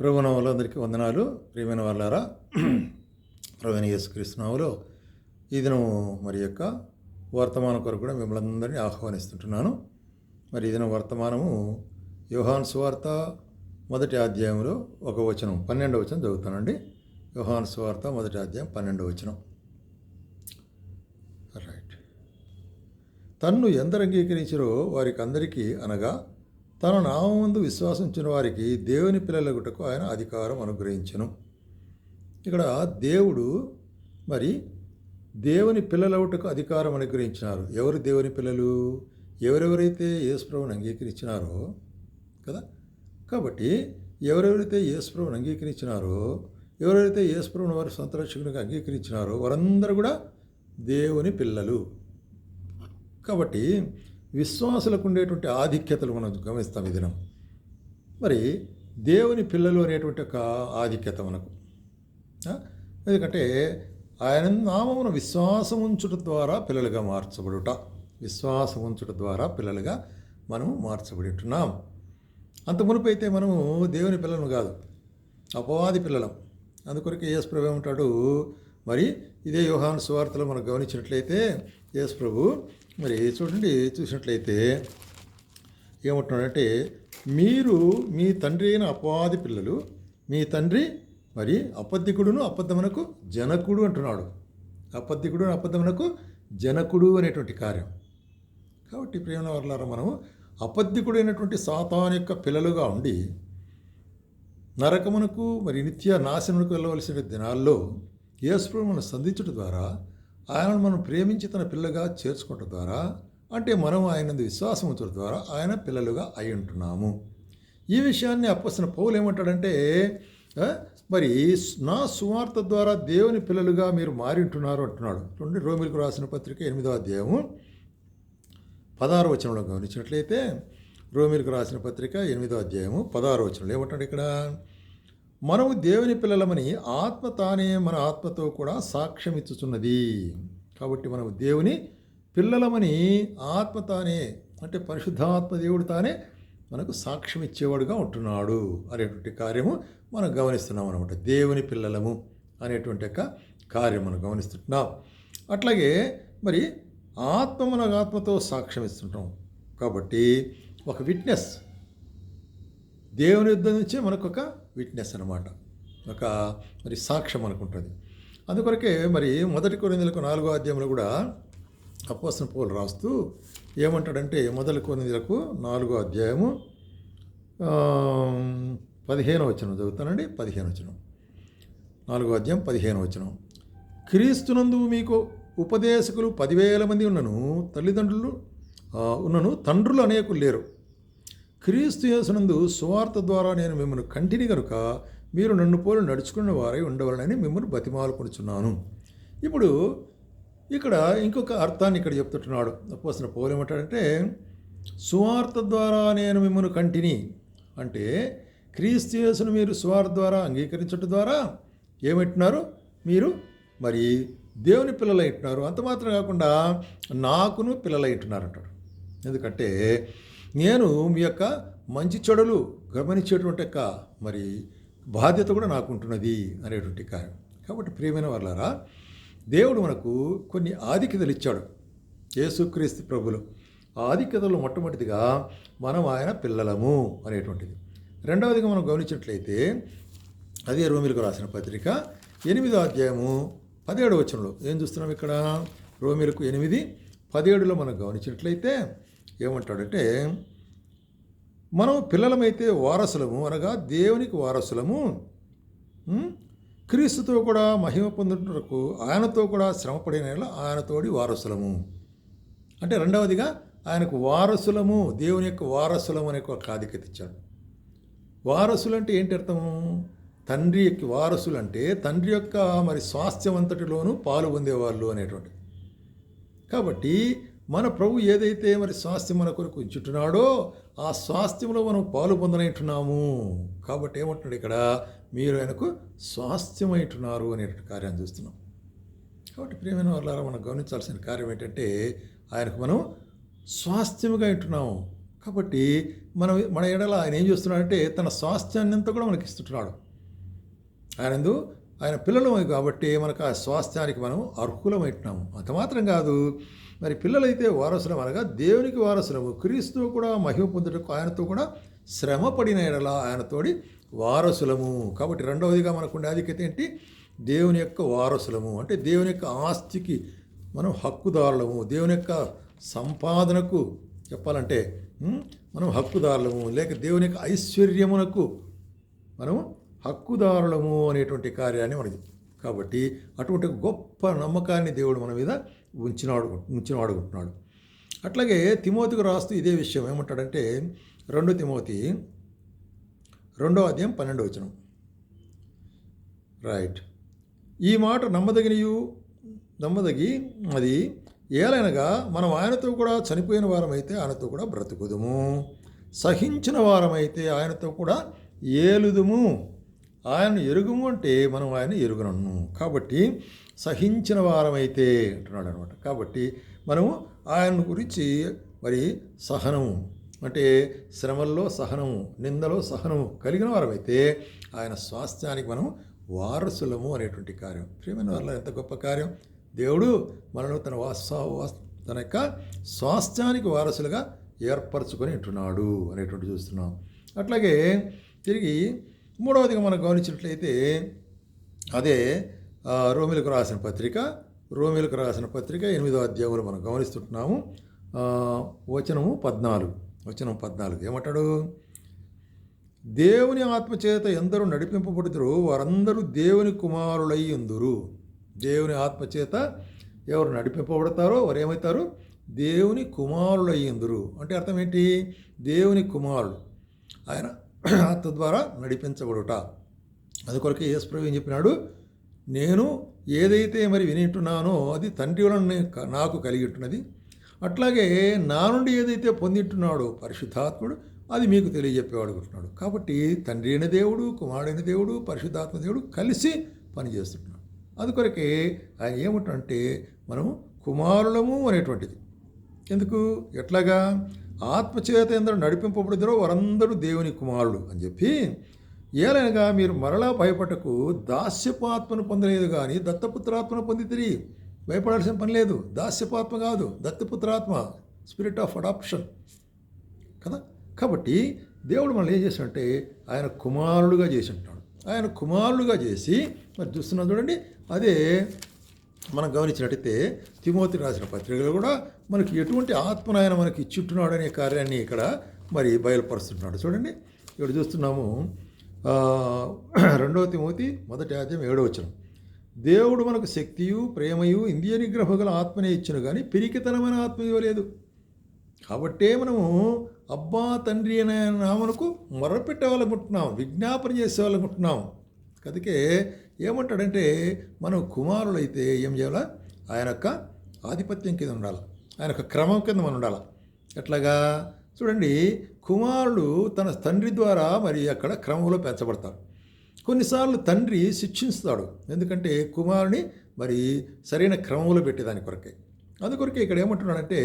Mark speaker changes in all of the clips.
Speaker 1: ప్రభువున వాళ్ళందరికీ వందనాలు. ప్రియమైన వాళ్ళారా, ప్రభువైన యేసుక్రీస్తు నామములో ఈ దినం మరి యొక్క వర్తమానం కొరకు కూడా మిమ్మల్ని అందరినీ ఆహ్వానిస్తుంటున్నాను. మరి ఈ దినం వర్తమానము యోహాను సువార్త 1వ అధ్యాయంలో 1వ వచనం 12వ వచనం చదువుతానండి. యోహాను సువార్త 1వ అధ్యాయం 12వ వచనం. రైట్. తన్ను ఎందరు అంగీకరించారో వారికి అందరికీ అనగా తన నామమందు విశ్వాసించిన వారికి దేవుని పిల్లలగుటకు ఆయన అధికారం అనుగ్రహించను. ఇక్కడ దేవుడు మరి దేవుని పిల్లలగుటకు అధికారం అనుగ్రహించినారు. ఎవరు దేవుని పిల్లలు? ఎవరెవరైతే యేసుప్రభువుని అంగీకరించినారో కదా. కాబట్టి ఎవరెవరైతే యేసుప్రభువుని అంగీకరించినారో, ఎవరైతే యేసుప్రభువుని వారి సొంత రక్షకునిగా అంగీకరించినారో వారందరూ కూడా దేవుని పిల్లలు. కాబట్టి విశ్వాసులకు ఉండేటువంటి ఆధిక్యతలు మనం గమనిస్తాం ఈ దినం. మరి దేవుని పిల్లలు అనేటువంటి ఒక ఆధిక్యత మనకు, ఎందుకంటే ఆయన నామమున విశ్వాసం ఉంచుట ద్వారా పిల్లలుగా మార్చబడుట. విశ్వాసం ఉంచుట ద్వారా పిల్లలుగా మనము మార్చబడి ఉంటున్నాం. అంత మునుపైతే మనము దేవుని పిల్లలను కాదు, అపవాది పిల్లలం. అందుకొరకు యేసు ప్రభు ఏమంటాడు, మరి ఇదే యోహాను సువార్తలో మనం గమనించినట్లయితే యేసు ప్రభు మరి చూసినట్లయితే ఏమంటున్నాడంటే, మీరు మీ తండ్రి అయిన అపవాది పిల్లలు, మీ తండ్రి మరి అబద్ధికుడును అబద్ధమునకు జనకుడు అంటున్నాడు. అబద్ధికుడు అబద్ధమునకు జనకుడు అనేటువంటి కార్యం. కాబట్టి ప్రేమ వర్లారా, మనము అబద్ధికుడైనటువంటి సాతాను యొక్క పిల్లలుగా ఉండి నరకమునకు మరి నిత్య నాశనమునకు వెళ్ళవలసిన దినాల్లో యేసుప్రభువును మనం సంధించడం ద్వారా, ఆయనను మనం ప్రేమించి తన పిల్లగా చేర్చుకోవడం ద్వారా, అంటే మనం ఆయన విశ్వాసం ఉంచడం ద్వారా ఆయన పిల్లలుగా అయి ఉంటున్నాము. ఈ విషయాన్ని అప్పొస్తలుడైన పౌలు ఏమంటాడంటే, మరి నా సువార్త ద్వారా దేవుని పిల్లలుగా మీరు మారి ఉంటున్నారు అంటున్నాడు. రోమీయులకు రాసిన పత్రిక 8వ అధ్యాయము 16వ వచనంలో గమనించినట్లయితే, రోమీయులకు రాసిన పత్రిక 8వ అధ్యాయము 16వ వచనంలో ఏమంటాడు ఇక్కడ, మనము దేవుని పిల్లలమని ఆత్మ తానే మన ఆత్మతో కూడా సాక్ష్యం ఇచ్చుచున్నది. కాబట్టి మనము దేవుని పిల్లలమని ఆత్మ తానే, అంటే పరిశుద్ధాత్మ దేవుడు తానే మనకు సాక్ష్యం ఇచ్చేవాడుగా ఉంటున్నాడు అనేటువంటి కార్యము మనం గమనిస్తున్నాం అనమాట. దేవుని పిల్లలము అనేటువంటి యొక్క కార్యం మనం గమనిస్తుంటున్నాం. అట్లాగే మరి ఆత్మ మన ఆత్మతో సాక్ష్యం ఇస్తుంటాం. కాబట్టి ఒక విట్నెస్, దేవుని యుద్ధ నుంచే మనకు ఒక విట్నెస్ అనమాట, ఒక మరి సాక్ష్యం అనుకుంటుంది. అందుకొరకే మరి 1 కొరింథీయులకు 4వ అధ్యాయంలో కూడా అపోస్తలుడైన పౌలు రాస్తూ ఏమంటాడంటే, 1 కొరింథీయులకు 4వ అధ్యాయము 15వ వచనం చదువుతానండి. 15వ వచనం, 4వ అధ్యాయం 15వ వచనం. క్రీస్తునందు మీకు ఉపదేశకులు 10,000 మంది ఉన్నను, తండ్రులు అనేకులు లేరు. క్రీస్తు యేసునందు సువార్త ద్వారా నేను మిమ్మల్ని కంటిని కనుక మీరు నన్ను పోలి నడుచుకున్న వారై ఉండవాలని మిమ్మల్ని బతిమాలుకొనుచున్నాను. ఇప్పుడు ఇక్కడ ఇంకొక అర్థాన్ని ఇక్కడ చెప్తుంటున్నాడు అపోస్తలుడైన పౌలు. ఏమంటాడంటే, సువార్త ద్వారా నేను మిమ్మల్ని కంటిని అంటే క్రీస్తు యేసును మీరు సువార్త ద్వారా అంగీకరించడం ద్వారా ఏమంటున్నారు, మీరు మరి దేవుని పిల్లలు అంటున్నారు. అంత మాత్రం కాకుండా నాకును పిల్లలు అంటున్నారు అంటాడు. ఎందుకంటే నేను మీ యొక్క మంచి చెడులు గమనించేటువంటి యొక్క మరి బాధ్యత కూడా నాకు ఉంటున్నది అనేటువంటి కార్యం. కాబట్టి ప్రియమైన వాళ్ళారా, దేవుడు మనకు కొన్ని ఆధిక్యతలు ఇచ్చాడు యేసుక్రీస్తు ప్రభులు. ఆ ఆధిక్యతలు మొట్టమొదటిగా మనం ఆయన పిల్లలము అనేటువంటిది. రెండవదిగా మనం గమనించినట్లయితే అదే రోమీయులకు రాసిన పత్రిక 8వ అధ్యాయము 17వ వచనంలో ఏం చూస్తున్నాం ఇక్కడ, రోమీయులకు 8:17లో మనం గమనించినట్లయితే ఏమంటాడంటే, మనం పిల్లలమైతే వారసులము, అనగా దేవునికి వారసులము, క్రీస్తుతో కూడా మహిమ పొందుటకు ఆయనతో కూడా శ్రమపడిన ఆయనతోడి వారసులము. అంటే రెండవదిగా ఆయనకు వారసులము, దేవుని యొక్క వారసులము అనే ఒక ఆధిక్యత ఇచ్చాడు. వారసులు అంటే ఏంటి అర్థము? తండ్రి యొక్క వారసులు అంటే తండ్రి యొక్క మరి స్వాస్థ్యం అంతటిలోనూ పాలు పొందేవాళ్ళు అనేటువంటి. కాబట్టి మన ప్రభు ఏదైతే మరి స్వాస్థ్యం మన కొరకు ఉంచుతున్నాడో ఆ స్వాస్థ్యంలో మనం పాలు పొందనంటున్నాము. కాబట్టి ఏమంటున్నాడు ఇక్కడ, మీరు ఆయనకు స్వాస్థ్యమైంటున్నారు అనేటువంటి కార్యాన్ని చూస్తున్నాం. కాబట్టి ప్రియమైన వాళ్ళారా, మనం గమనించాల్సిన కార్యం ఏంటంటే, ఆయనకు మనం స్వాస్థ్యముగా ఉంటున్నాము. కాబట్టి మన ఎడల ఆయన ఏం చేస్తున్నాడంటే తన స్వాస్థ్యాన్ని అంతా కూడా మనకి ఇస్తుంటున్నాడు. ఆయన పిల్లలు కాబట్టి మనకు ఆ స్వాస్థ్యానికి మనం అర్హులమైంటున్నాము. అంత మాత్రం కాదు, మరి పిల్లలైతే వారసులం అనగా దేవునికి వారసులము, క్రీస్తు కూడా మహిమ పొందుటకు ఆయనతో కూడా శ్రమ పడిన ఎడల ఆయనతోడి వారసులము. కాబట్టి రెండవదిగా మనకుండే ఆధిక్యత ఏంటి? దేవుని యొక్క వారసులము అంటే దేవుని యొక్క ఆస్తికి మనం హక్కుదారులము, దేవుని యొక్క సంపాదనకు చెప్పాలంటే మనం హక్కుదారులము, లేక దేవుని యొక్క ఐశ్వర్యమునకు మనం హక్కుదారులము అనేటువంటి కార్యాన్ని మనకి. కాబట్టి అటువంటి గొప్ప నమ్మకాన్ని దేవుడు మన మీద ఉంచినవాడుకుంటున్నాడు. అట్లాగే తిమోతికి రాస్తూ ఇదే విషయం ఏమంటాడంటే 2 తిమోతి 2వ అధ్యాయం 12వ వచనం. రైట్. ఈ మాట నమ్మదగి అది ఏలైనగా మనం ఆయనతో కూడా చనిపోయిన వారమైతే ఆయనతో కూడా బ్రతుకుదుము, సహించిన వారమైతే ఆయనతో కూడా ఏలుదుము. ఆయన ఎరుగుము అంటే మనం ఆయన ఎరుగునను. కాబట్టి సహించిన వారమైతే అంటున్నాడు అనమాట. కాబట్టి మనము ఆయన గురించి మరి సహనము అంటే శ్రమల్లో సహనము, నిందలో సహనము కలిగిన వారమైతే ఆయన స్వాస్థ్యానికి మనం వారసులము అనేటువంటి కార్యం. ప్రియమైన వాళ్ళ ఎంత గొప్ప కార్యం! దేవుడు మనను తన యొక్క స్వాస్థ్యానికి వారసులుగా ఏర్పరచుకొని ఉంటున్నాడు అనేటువంటి చూస్తున్నాం. అట్లాగే తిరిగి మూడవదిగా మనం గమనించినట్లయితే అదే రోమిలకు రాసిన పత్రిక 8వ అధ్యాయంలో మనం గమనిస్తుంటున్నాము. వచనం 14 ఏమంటాడు? దేవుని ఆత్మచేత ఎందరూ నడిపింపబడుతురు వారందరూ దేవుని కుమారులై ఉందురు. దేవుని ఆత్మచేత ఎవరు నడిపింపబడతారో వారు ఏమవుతారు? దేవుని కుమారులై ఉందురు. అంటే అర్థం ఏంటి? దేవుని కుమారుడు ఆయన ఆత్మ ద్వారా నడిపించబడుట. అందుకొరకే యేసుప్రభువు ఏం చెప్పినాడు? నేను ఏదైతే మరి వినింటున్నానో అది తండ్రి వలన నాకు కలిగి ఉంటున్నది, అట్లాగే నా నుండి ఏదైతే పొందింటున్నాడో పరిశుద్ధాత్ముడు అది మీకు తెలియజెప్పేవాడుకుంటున్నాడు. కాబట్టి తండ్రి అయిన దేవుడు, కుమారుడైన దేవుడు, పరిశుద్ధాత్మ దేవుడు కలిసి పనిచేస్తున్నాడు. అందుకొరకే ఆయన ఏమిటంటే మనము కుమారులము అనేటువంటిది. ఎందుకు? ఎట్లాగా? ఆత్మచేత ఎందరూ నడిపింపబడుదురో వారందరూ దేవుని కుమారుడు అని చెప్పి, ఏలైనగా మీరు మరలా భయపడకు, దాస్యపాత్మను పొందలేదు కానీ దత్తపుత్రాత్మను పొందితిరి. భయపడాల్సిన పని లేదు. దాస్యపాత్మ కాదు, దత్తపుత్రాత్మ, స్పిరిట్ ఆఫ్ అడాప్షన్ కదా. కాబట్టి దేవుడు మనల్ని ఏం చేసినట్టే ఆయన కుమారుడుగా చేసి ఉంటాడు. ఆయన కుమారుడుగా చేసి మరి చూస్తున్నాం చూడండి. అదే మనం గమనించినట్టయితే తిమోతి రాసిన పత్రికలు కూడా మనకి ఎటువంటి ఆత్మను ఆయన మనకి ఇచ్చుంటున్నాడు అనే కార్యాన్ని ఇక్కడ మరి బయలుపరుస్తున్నాడు. చూడండి, ఇక్కడ చూస్తున్నాము 2వ తిమోతి 1వ అధ్యాయం 7వ వచనం. దేవుడు మనకు శక్తియు ప్రేమయు ఇంద్రియ నిగ్రహము గల ఆత్మనే ఇచ్చును కానీ పిరికితనమైన ఆత్మ ఇవ్వలేదు. కాబట్టే మనము అబ్బా తండ్రి అనే నామనకు మొరపెట్టేవాళ్ళనుకుంటున్నాం, విజ్ఞాపన చేసేవాళ్ళనుకుంటున్నాం. అందుకే ఏమంటాడంటే మనం కుమారులైతే ఏం చేయాలా? ఆయన యొక్క ఆధిపత్యం కింద ఉండాలి, ఆయన యొక్క క్రమం కింద మనం ఉండాలి. ఎట్లాగా? చూడండి, కుమారుడు తన తండ్రి ద్వారా మరి అక్కడ క్రమంలో పెంచబడతారు. కొన్నిసార్లు తండ్రి శిక్షిస్తాడు, ఎందుకంటే కుమారుని మరి సరైన క్రమంలో పెట్టేదాని కొరకే. అందుకొరకే ఇక్కడ ఏమంటున్నాడంటే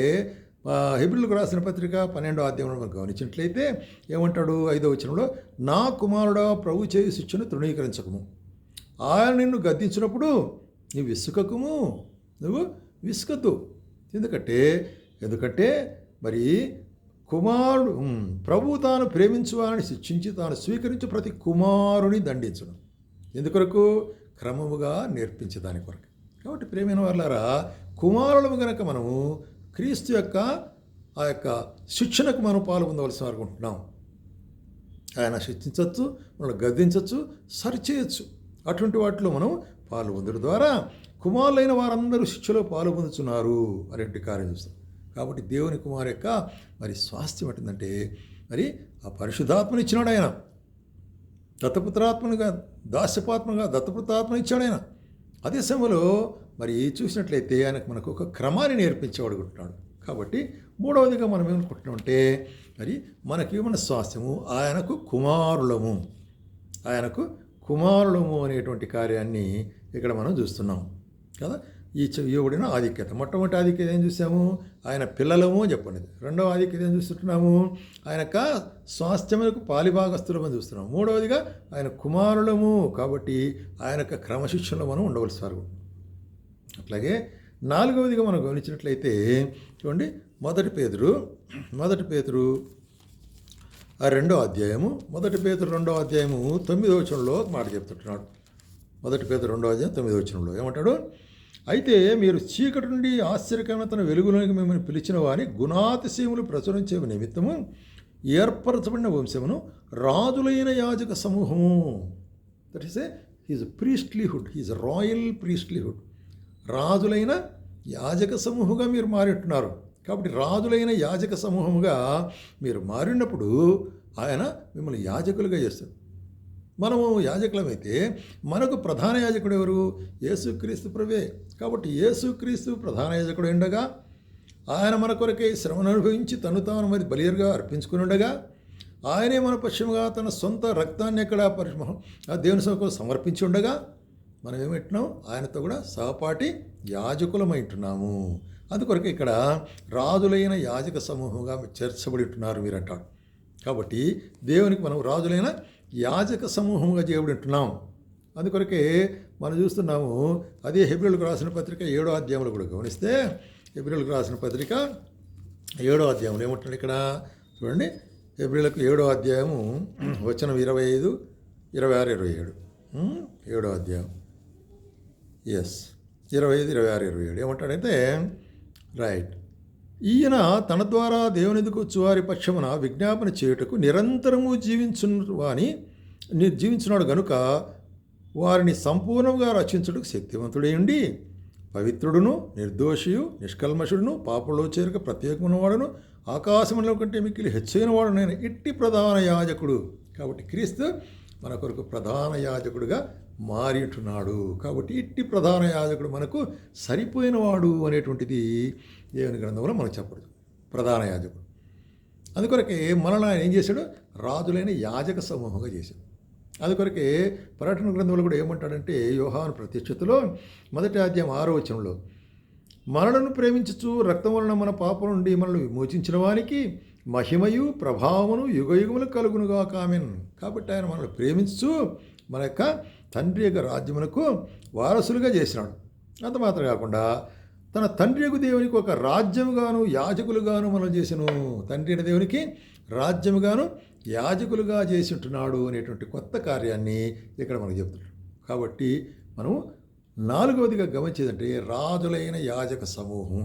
Speaker 1: హెబ్రీయులకు రాసిన పత్రిక 12వ అధ్యాయంలో మనం గమనించినట్లయితే ఏమంటాడు? 5వ వచనంలో, నా కుమారుడా ప్రభు చేయి శిక్షను తృణీకరించకము, ఆయన నిన్ను గద్దించినప్పుడు నువ్వు విసుకద్దు. ఎందుకంటే మరి కుమారుడు ప్రభు తాను ప్రేమించువారిని శిక్షించి తాను స్వీకరించి ప్రతి కుమారుని దండించడం ఎందుకొరకు? క్రమముగా నేర్పించేదాని కొరకు. కాబట్టి ప్రేమైన వాళ్ళారా, కుమారులము గనక మనము క్రీస్తు యొక్క ఆ యొక్క శిక్షణకు మనం పాల్గొనవలసి అనుకుంటున్నాం. ఆయన శిక్షించవచ్చు, మనల్ని గద్దించవచ్చు, సరిచేయచ్చు. అటువంటి వాటిలో మనం పాల్గొనడం ద్వారా కుమారులైన వారందరూ శిక్షలో పాల్గొందుతున్నారు అనేటువంటి కార్యం చూస్తాం. కాబట్టి దేవుని కుమారు యొక్క మరి స్వాస్థ్యం ఏంటంటే మరి ఆ పరిశుద్ధాత్మను ఇచ్చినాడు ఆయన. దత్తపుత్రాత్మనుగా దత్తపుత్రాత్మను ఇచ్చాడు ఆయన. అదే సమయంలో మరి చూసినట్లయితే ఆయనకు మనకు ఒక క్రమాన్ని నేర్పించేవాడు ఉంటున్నాడు. కాబట్టి మూడవదిగా మనం ఏమనుకుంటున్నామంటే మరి మనకి మన స్వాస్థ్యము ఆయనకు కుమారులము అనేటువంటి కార్యాన్ని ఇక్కడ మనం చూస్తున్నాం కదా. ఇవ్వబడిన ఆధిక్యత. మొట్టమొదటి ఆధిక్యత ఏం చూసాము? ఆయన పిల్లలము చెప్పండి. రెండవ ఆధిక్యత ఏం చూస్తుంటున్నాము? ఆయన యొక్క స్వాస్థ్యములకు పాలిభాగస్తులమని చూస్తున్నాము. మూడవదిగా ఆయన కుమారులము, కాబట్టి ఆయన యొక్క క్రమశిక్షణలో మనం ఉండవలసి వారు. అట్లాగే నాలుగవదిగా మనం గమనించినట్లయితే చూడండి, మొదటి పేతురు రెండో అధ్యాయము 9వ వచనంలో మాట చెప్తుంటున్నాడు. 1 పేతురు 2వ అధ్యాయం 9వ వచనంలో ఏమంటాడు? అయితే మీరు చీకటి నుండి ఆశ్చర్యకరమైన తన వెలుగులోకి మిమ్మల్ని పిలిచిన వారి గుణాతిశయములు ప్రచురించే నిమిత్తము ఏర్పరచబడిన వంశమును, రాజులైన యాజక సమూహము. That is his priesthood, his royal priesthood. రాజులైన యాజక సమూహంగా మీరు మారిట్టున్నారు. కాబట్టి రాజులైన యాజక సమూహముగా మీరు మారినప్పుడు ఆయన మిమ్మల్ని యాజకులుగా చేస్తాడు. మనము యాజకులమైతే మనకు ప్రధాన యాజకుడు ఎవరు? యేసుక్రీస్తు ప్రభువే. కాబట్టి యేసుక్రీస్తు ప్రధాన యాజకుడు ఉండగా, ఆయన మన కొరకై శ్రమను అనుభవించి తాను మరి బలియరుగా అర్పించుకుని ఉండగా, ఆయనే మన పక్షముగా తన సొంత రక్తాన్ని ఎక్కడ దేవుని సభకు సమర్పించి ఉండగా, మనం ఏమింటున్నాం? ఆయనతో కూడా సహపాటి యాజకులమై ఉంటున్నాము. అందుకొరకు ఇక్కడ రాజులైన యాజక సమూహంగా చేర్చబడి ఉంటున్నారు మీరు అంటాడు. కాబట్టి దేవునికి మనం రాజులైన యాజక సమూహంగా చేయబడి ఉంటున్నాం. అందుకొరకే మనం చూస్తున్నాము. అదే హెబ్రీయులకు రాసిన పత్రిక 7వ అధ్యాయంలో కూడా గమనిస్తే, హెబ్రీయులకు రాసిన పత్రిక 7వ అధ్యాయంలో ఏమంటున్నాడు ఇక్కడ చూడండి. హెబ్రీయులకు 7వ అధ్యాయము వచనం 25, 26, 27. 7వ అధ్యాయం 25, 26, 27 ఏమంటాడంటే, రైట్, ఈయన తన ద్వారా దేవుని ఎదుకు వచ్చువారి పక్షమున విజ్ఞాపన చేయుటకు నిరంతరము జీవించున్నాడు గనుక వారిని సంపూర్ణంగా రక్షించుటకు శక్తివంతుడై ఉండి, పవిత్రుడును, నిర్దోషియు, నిష్కల్మషుడును, పాపంలో చేరక ప్రత్యేకమైన వాడును, ఆకాశంలో కంటే మిక్కిలి హెచ్చైన వాడు నేను ఇట్టి ప్రధాన యాజకుడు. కాబట్టి క్రీస్తు మన కొరకు ప్రధాన యాజకుడుగా మారిటున్నాడు. కాబట్టి ఇట్టి ప్రధాన యాజకుడు మనకు సరిపోయినవాడు అనేటువంటిది దేవుని గ్రంథంలో మనకు చెప్పడు. ప్రధాన యాజకుడు. అందుకొరకే మనల్ని ఆయన ఏం చేశాడు? రాజులైన యాజక సమూహంగా చేశాడు. అందుకొరకే ప్రకటన గ్రంథంలో కూడా ఏమంటాడంటే, యోహాను ప్రత్యక్షతలో 1వ అధ్యాయం 6వ వచనంలో, మనలను ప్రేమించుచు రక్తం వలన మన పాపం నుండి మనల్ని విమోచించిన వానికి మహిమయు ప్రభావమును యుగయుగములు కలుగునుగా కామెన్. కాబట్టి ఆయన మనల్ని ప్రేమించు మన యొక్క తండ్రి యొక్క రాజ్యమునకు వారసులుగా చేసినాడు. అంత మాత్రం కాకుండా తన తండ్రి యొక్క దేవునికి ఒక రాజ్యముగాను యాజకులుగాను మనం చేసిను. తండ్రి అయిన దేవునికి రాజ్యముగాను యాజకులుగా చేసి ఉంటున్నాడు అనేటువంటి కొత్త కార్యాన్ని ఇక్కడ మనకు చెప్తున్నాడు. కాబట్టి మనం 4వదిగా గమనించేదంటే రాజులైన యాజక సమూహం.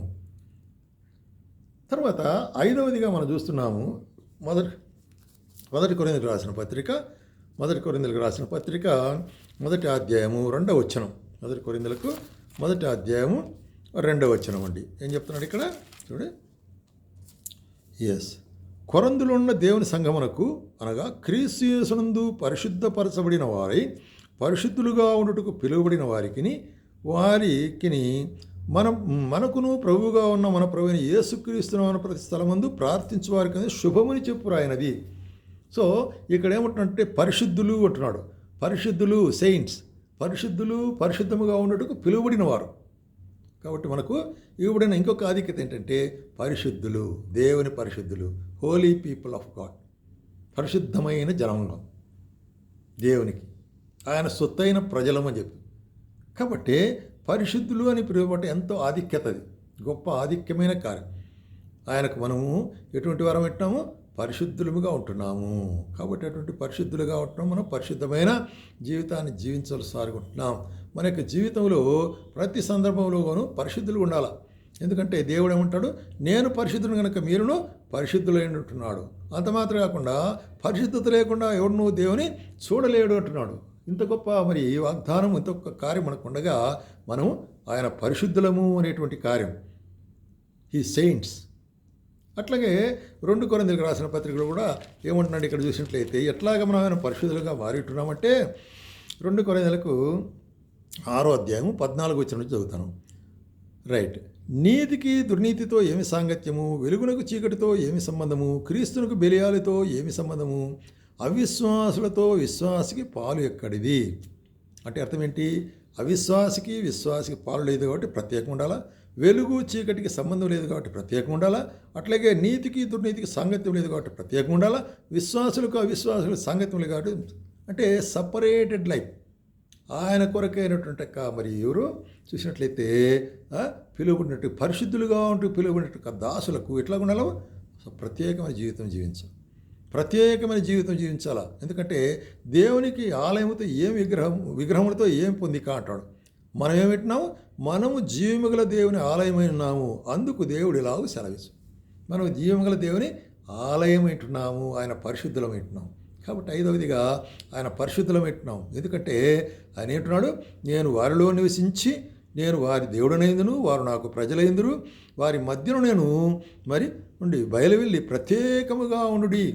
Speaker 1: తర్వాత 5వదిగా మనం చూస్తున్నాము. మొదటి కొరింథీయులకు రాసిన పత్రిక 1వ అధ్యాయము 2వ వచనం. 1 కొరింథీయులకు 1వ అధ్యాయము 2వ వచనం అండి. ఏం చెప్తున్నాడు ఇక్కడ చూడండి. కొరందులో ఉన్న దేవుని సంఘమునకు అనగా క్రీస్తు యేసునందు పరిశుద్ధపరచబడిన వారై పరిశుద్ధులుగా ఉండుటకు పిలువబడిన వారికి మనకును ప్రభువుగా ఉన్న మన ప్రభువైన యేసుక్రీస్తును ప్రతి స్థలమందు ప్రార్థించు వారికి శుభముని చెప్పురాయనది. సో ఇక్కడ ఏమంటున్నాడంటే పరిశుద్ధులు అంటున్నాడు. పరిశుద్ధులు, సెయింట్స్, పరిశుద్ధులు, పరిశుద్ధముగా ఉండుటకు పిలువబడిన వారు. కాబట్టి మనకు ఇవ్వబడిన ఇంకొక ఆధిక్యత ఏంటంటే పరిశుద్ధులు, దేవుని పరిశుద్ధులు, హోలీ పీపుల్ ఆఫ్ గాడ్, పరిశుద్ధమైన జనాంగం, దేవునికి ఆయన సొత్తైన ప్రజలమని చెప్పి. కాబట్టి పరిశుద్ధులు అని పిలువబట్టే ఎంతో ఆధిక్యత, అది గొప్ప ఆధిక్యమైన కార్యం. ఆయనకు మనము ఎటువంటి వారం పెట్టినాము? పరిశుద్ధులుగా ఉంటున్నాము. కాబట్టి అటువంటి పరిశుద్ధులుగా ఉంటున్నాం. మనం పరిశుద్ధమైన జీవితాన్ని జీవించవలసి ఉంటున్నాం. మన యొక్క జీవితంలో ప్రతి సందర్భంలోనూ పరిశుద్ధులు ఉండాలి. ఎందుకంటే దేవుడు ఏమంటాడు? నేను పరిశుద్ధుడు కనుక మీరును పరిశుద్ధులై ఉంటున్నాడు. అంత మాత్రం కాకుండా పరిశుద్ధత లేకుండా ఎవడును దేవుని చూడలేడు అంటున్నాడు. ఇంత గొప్ప మరి వాగ్దానం, ఇంత గొప్ప కార్యం మనకు ఉండగా మనం ఆయన పరిశుద్ధులము అనేటువంటి కార్యం, ఈ సెయింట్స్. అట్లాగే 2 కొరింథీయులకు రాసిన పత్రికలు కూడా ఏమంటున్నాడు ఇక్కడ చూసినట్లయితే, ఎట్లాగ మనం ఆయన పరిశుద్ధులుగా మారిట్టున్నామంటే 2 కొరింథీయులకు 6వ అధ్యాయము 14వ వచనం నుంచి చదువుతాను. రైట్, నీతికి దుర్నీతితో ఏమి సాంగత్యము, వెలుగునకు చీకటితో ఏమి సంబంధము, క్రీస్తునకు బెలియాలతో ఏమి సంబంధము, అవిశ్వాసులతో విశ్వాసికి పాలు ఎక్కడిది. అంటే అర్థం ఏంటి? అవిశ్వాసికి విశ్వాసికి పాలు లేదు కాబట్టి ప్రత్యేకంగా ఉండాలా, వెలుగు చీకటికి సంబంధం లేదు కాబట్టి ప్రత్యేకంగా ఉండాలా, అట్లాగే నీతికి దుర్నీతికి సాంగత్యం లేదు కాబట్టి ప్రత్యేకంగా ఉండాలా, విశ్వాసులకు అవిశ్వాసులకు సాంగత్యం లేదు కాబట్టి అంటే సపరేటెడ్ లైఫ్. ఆయన కొరకైనటువంటి మరి ఎవరు చూసినట్లయితే పిలువబడినట్టు పరిశుద్ధులుగా ఉంటూ పిలువబడినట్టు దాసులకు ఎట్లా ఉండాలో ప్రత్యేకమైన జీవితం జీవించాలి. ప్రత్యేకమైన జీవితం జీవించాలా. ఎందుకంటే దేవునికి ఆలయంతో ఏం విగ్రహములతో ఏం పొందిక అంటాడు. మనం ఏమిటినాము? మనము జీవముగల దేవుని ఆలయమై ఉన్నాము, అందుకు దేవుడు ఇలాగూ సెలవిచ్చు. మనం జీవముగల దేవుని ఆలయమైంటున్నాము, ఆయన పరిశుద్ధులమైంటున్నాము. కాబట్టి ఐదవదిగా ఆయన పరిశుద్ధులమైంటున్నాము. ఎందుకంటే ఆయన ఏంటున్నాడు? నేను వారిలో నివసించి నేను వారి దేవుడనైందును, వారు నాకు ప్రజలైందురు, వారి మధ్యను నేను మరి నుండి బయలువెళ్ళి ప్రత్యేకముగా ఉండుడి.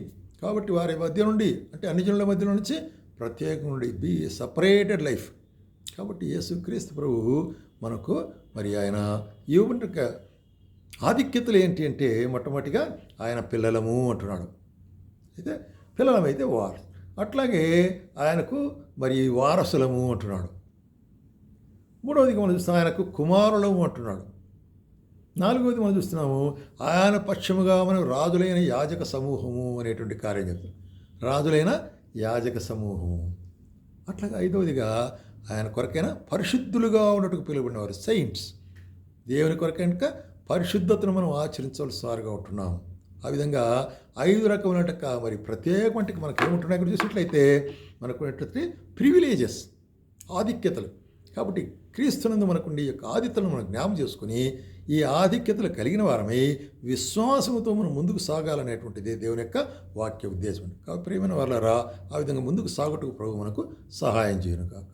Speaker 1: కాబట్టి వారి మధ్య నుండి అంటే అన్ని జనుల మధ్యలో నుంచి ప్రత్యేకం నుండి బీ సపరేటెడ్ లైఫ్. కాబట్టి యేసుక్రీస్తు ప్రభువు మనకు మరి ఆయన ఇవ్వక ఆధిక్యతలు ఏంటి అంటే మొట్టమొదటిగా ఆయన పిల్లలము అంటున్నాడు. అయితే పిల్లలమైతే వారు అట్లాగే ఆయనకు మరి వారసులము అంటున్నాడు. మూడవదిగా మనం చూస్తున్నాం ఆయనకు కుమారులము అంటున్నాడు. నాలుగవది మనం చూస్తున్నాము ఆయన పక్షముగా మనం రాజులైన యాజక సమూహము అనేటువంటి కార్యం చెప్తాం. రాజులైన యాజక సమూహము. అట్లాగే ఐదవదిగా ఆయన కొరకైనా పరిశుద్ధులుగా ఉన్నట్టుకు పిలువబడినవారు సెయింట్స్. దేవుని కొరకైన పరిశుద్ధతను మనం ఆచరించవలసి వారుగా ఉంటున్నాము. ఆ విధంగా 5 రకముల మరి ప్రత్యేకమంటే మనకు ఏముంటున్నాయి ఇక్కడ చూసినట్లయితే మనకు ప్రివిలేజెస్, ఆధిక్యతలు. కాబట్టి క్రీస్తునందు మనకుండి ఈ యొక్క ఆధిక్యతలను మనం జ్ఞాపం చేసుకుని ఈ ఆధిక్యతలు కలిగిన వారమై విశ్వాసముతో మనం ముందుకు సాగాలనేటువంటిది దేవుని యొక్క వాక్య ఉద్దేశం. కాబట్టి ప్రియమైన వాళ్ళారా, ఆ విధంగా ముందుకు సాగుటకు ప్రభు మనకు సహాయం చేయను కాక.